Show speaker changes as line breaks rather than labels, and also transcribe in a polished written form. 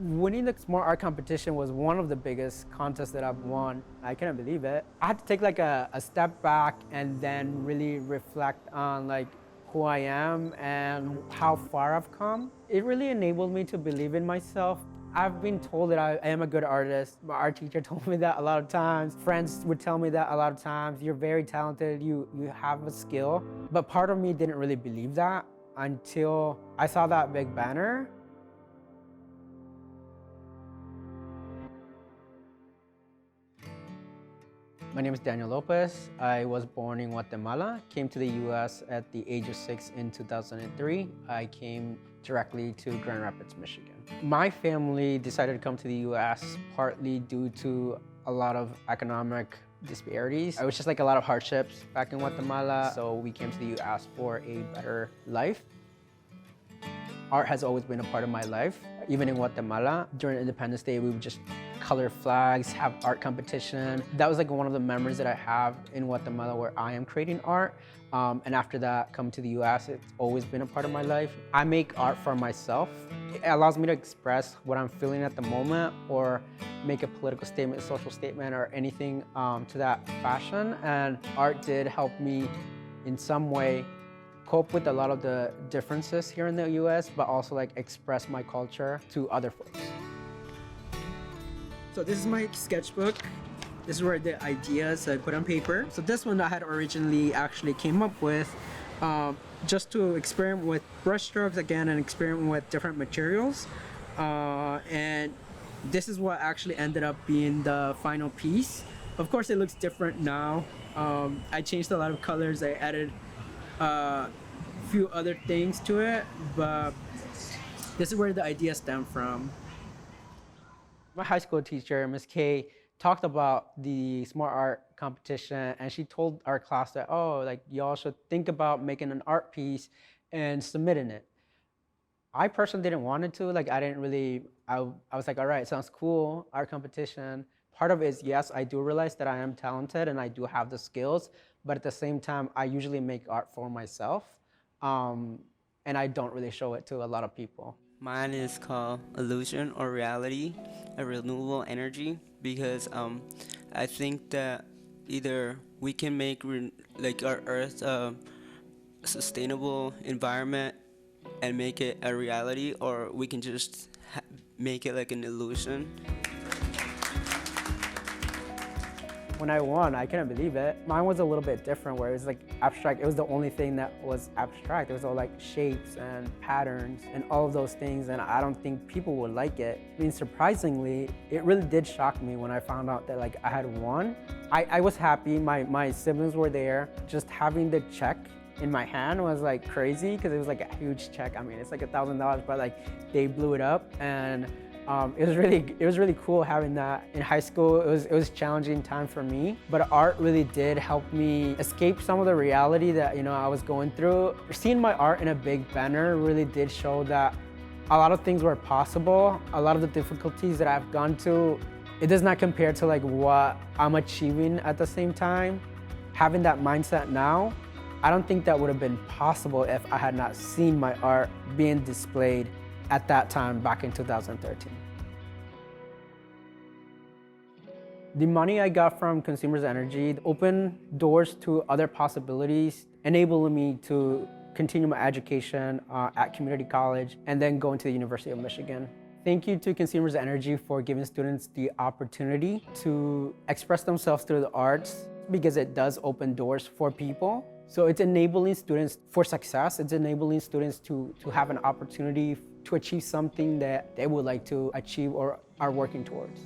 Winning the Smart Art competition was one of the biggest contests that I've won. I couldn't believe it. I had to take like a step back and then really reflect on like who I am and how far I've come. It really enabled me to believe in myself. I've been told that I am a good artist. My art teacher told me that a lot of times. Friends would tell me that a lot of times. You're very talented, you have a skill. But part of me didn't really believe that until I saw that big banner. My name is Daniel López. I was born in Guatemala, came to the US at the age of 6 in 2003. I came directly to Grand Rapids, Michigan. My family decided to come to the US partly due to a lot of economic disparities. It was just like a lot of hardships back in Guatemala, so we came to the US for a better life. Art has always been a part of my life. Even in Guatemala, during Independence Day, we would just color flags, have art competition. That was like one of the memories that I have in Guatemala where I am creating art. And after that, coming to the US, it's always been a part of my life. I make art for myself. It allows me to express what I'm feeling at the moment or make a political statement, a social statement, or anything to that fashion. And art did help me in some way cope with a lot of the differences here in the US, but also like express my culture to other folks. So this is my sketchbook. This is where the ideas I put on paper. So this one I had originally actually came up with just to experiment with brush strokes again and experiment with different materials. And this is what actually ended up being the final piece. Of course, it looks different now. I changed a lot of colors. I added a few other things to it, but this is where the idea stemmed from. My high school teacher, Ms. K, talked about the Smart Art competition, and she told our class that, oh, like y'all should think about making an art piece and submitting it. I personally didn't want it to, like I didn't really, I was like, all right, sounds cool, art competition. Part of it is, yes, I do realize that I am talented and I do have the skills, but at the same time, I usually make art for myself, and I don't really show it to a lot of people.
Mine is called Illusion or Reality, a renewable energy, because I think that either we can make like our Earth a sustainable environment and make it a reality, or we can just make it like an illusion.
When I won, I couldn't believe it. Mine was a little bit different where it was like abstract. It was the only thing that was abstract. It was all like shapes and patterns and all of those things, and I don't think people would like it. I mean, surprisingly, it really did shock me when I found out that like I had won. I was happy, my siblings were there. Just having the check in my hand was like crazy because it was like a huge check. I mean, it's like $1,000, but like they blew it up, and it was really cool having that in high school. It was a challenging time for me, but art really did help me escape some of the reality that I was going through. Seeing my art in a big banner really did show that a lot of things were possible. A lot of the difficulties that I've gone to, it does not compare to like what I'm achieving at the same time. Having that mindset now, I don't think that would have been possible if I had not seen my art being displayed at that time back in 2013. The money I got from Consumers Energy opened doors to other possibilities, enabling me to continue my education at community college and then go into the University of Michigan. Thank you to Consumers Energy for giving students the opportunity to express themselves through the arts, because it does open doors for people. So it's enabling students for success. It's enabling students to have an opportunity to achieve something that they would like to achieve or are working towards.